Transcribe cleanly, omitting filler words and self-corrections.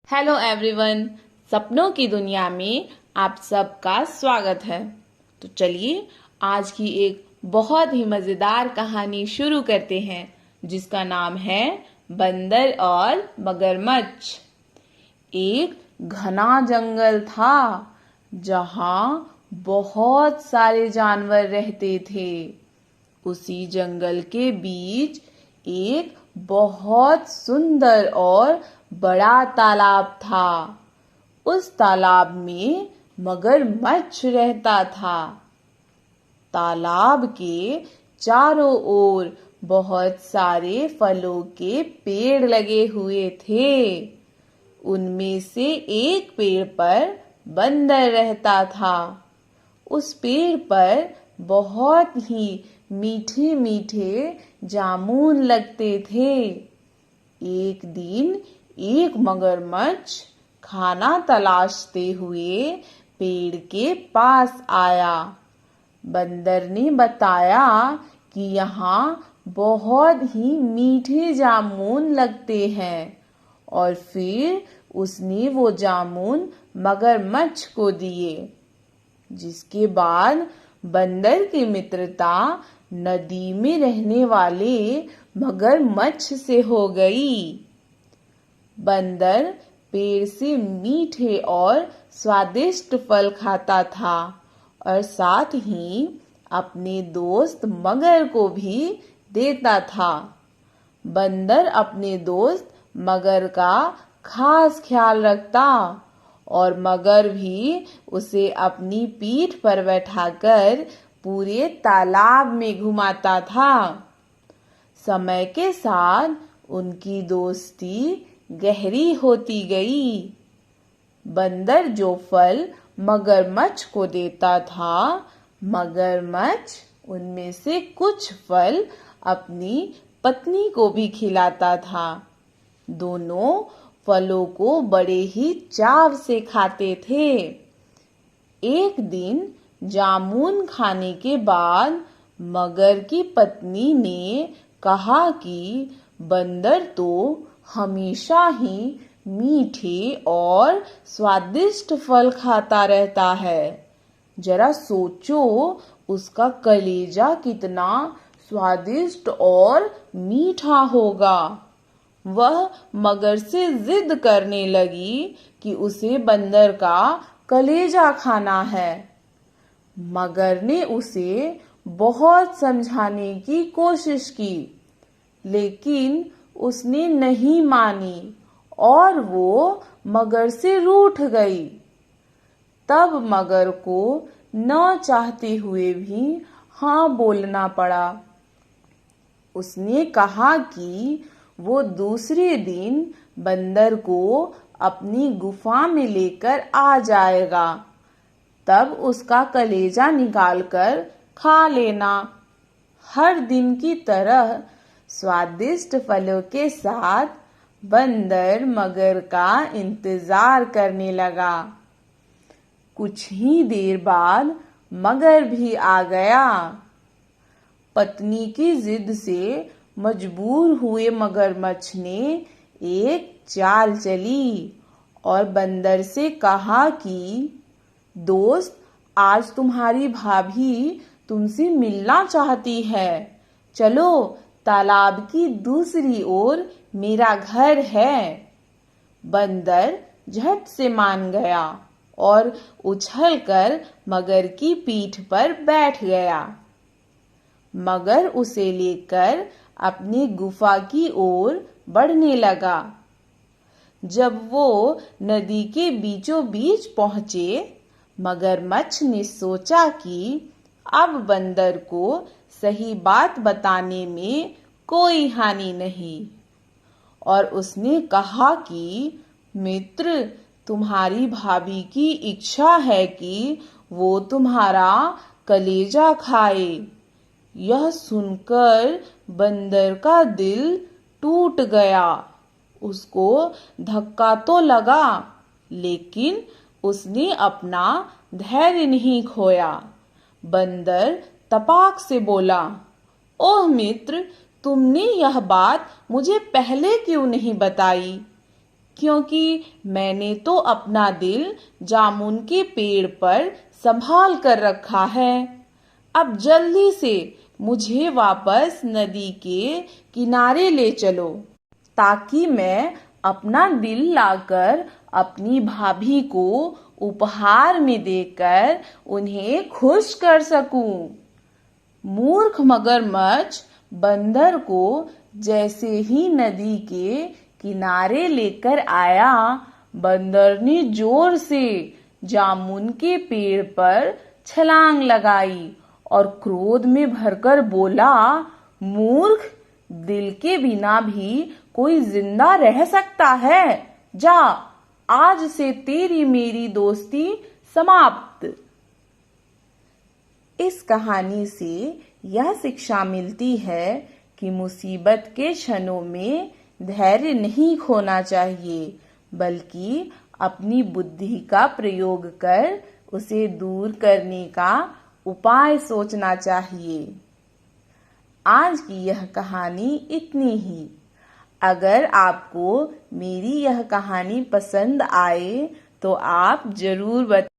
Hello everyone. सपनों की दुनिया में आप सबका स्वागत है। तो चलिए आज की एक बहुत ही मज़ेदार कहानी शुरू करते हैं जिसका नाम है बंदर और मगरमच्छ। एक घना जंगल था जहां बहुत सारे जानवर रहते थे। उसी जंगल के बीच एक बहुत सुंदर और बड़ा तालाब था। उस तालाब में मगरमच्छ रहता था। तालाब के चारों ओर बहुत सारे फलों के पेड़ लगे हुए थे। उनमें से एक पेड़ पर बंदर रहता था। उस पेड़ पर बहुत ही मीठे मीठे जामुन लगते थे। एक दिन एक मगरमच्छ खाना तलाशते हुए पेड़ के पास आया। बंदर ने बताया कि यहाँ बहुत ही मीठे जामुन लगते हैं और फिर उसने वो जामुन मगरमच्छ को दिए। जिसके बाद बंदर की मित्रता नदी में रहने वाले मगरमच्छ से हो गई। बंदर पेड़ से मीठे और स्वादिष्ट फल खाता था और साथ ही अपने दोस्त मगर को भी देता था। बंदर अपने दोस्त मगर का खास ख्याल रखता और मगर भी उसे अपनी पीठ पर बैठाकर पूरे तालाब में घुमाता था। समय के साथ उनकी दोस्ती गहरी होती गई। बंदर जो फल मगरमच्छ को देता था, मगरमच्छ उनमें से कुछ फल अपनी पत्नी को भी खिलाता था। दोनों फलों को बड़े ही चाव से खाते थे। एक दिन जामुन खाने के बाद मगर की पत्नी ने कहा कि बंदर तो हमेशा ही मीठे और स्वादिष्ट फल खाता रहता है। जरा सोचो उसका कलेजा कितना स्वादिष्ट और मीठा होगा। वह मगर से जिद करने लगी कि उसे बंदर का कलेजा खाना है। मगर ने उसे बहुत समझाने की कोशिश की, लेकिन उसने नहीं मानी और वो मगर से रूठ गई। तब मगर को न चाहते हुए भी हाँ बोलना पड़ा। उसने कहा कि वो दूसरे दिन बंदर को अपनी गुफा में लेकर आ जाएगा। तब उसका कलेजा निकालकर खा लेना। हर दिन की तरह स्वादिष्ट फलों के साथ बंदर मगर का इंतजार करने लगा। कुछ ही देर बाद मगर भी आ गया। पत्नी की जिद से मजबूर हुए मगरमच्छ ने एक चाल चली और बंदर से कहा कि दोस्त, आज तुम्हारी भाभी तुमसे मिलना चाहती है। चलो, तालाब की दूसरी ओर मेरा घर है। बंदर झट से मान गया और उछलकर मगर की पीठ पर बैठ गया। मगर उसे लेकर अपनी गुफा की ओर बढ़ने लगा। जब वो नदी के बीचों बीच पहुंचे, मगरमच्छ ने सोचा कि अब बंदर को सही बात बताने में कोई हानि नहीं, और उसने कहा कि मित्र, तुम्हारी भाभी की इच्छा है कि वो तुम्हारा कलेजा खाए। यह सुनकर बंदर का दिल टूट गया। उसको धक्का तो लगा, लेकिन उसने अपना धैर्य नहीं खोया। बंदर तपाक से बोला, ओह मित्र, तुमने यह बात मुझे पहले क्यों नहीं बताई? क्योंकि मैंने तो अपना दिल जामुन के पेड़ पर संभाल कर रखा है। अब जल्दी से मुझे वापस नदी के किनारे ले चलो, ताकि मैं अपना दिल लाकर अपनी भाभी को उपहार में देकर उन्हें खुश कर सकूं। मूर्ख मगरमच्छ बंदर को जैसे ही नदी के किनारे लेकर आया, बंदर ने जोर से जामुन के पेड़ पर छलांग लगाई और क्रोध में भरकर बोला, मूर्ख, दिल के बिना भी कोई जिंदा रह सकता है। जा, आज से तेरी मेरी दोस्ती समाप्त। इस कहानी से यह शिक्षा मिलती है कि मुसीबत के क्षणों में धैर्य नहीं खोना चाहिए, बल्कि अपनी बुद्धि का प्रयोग कर उसे दूर करने का उपाय सोचना चाहिए। आज की यह कहानी इतनी ही। अगर आपको मेरी यह कहानी पसंद आए तो आप जरूर बताएं।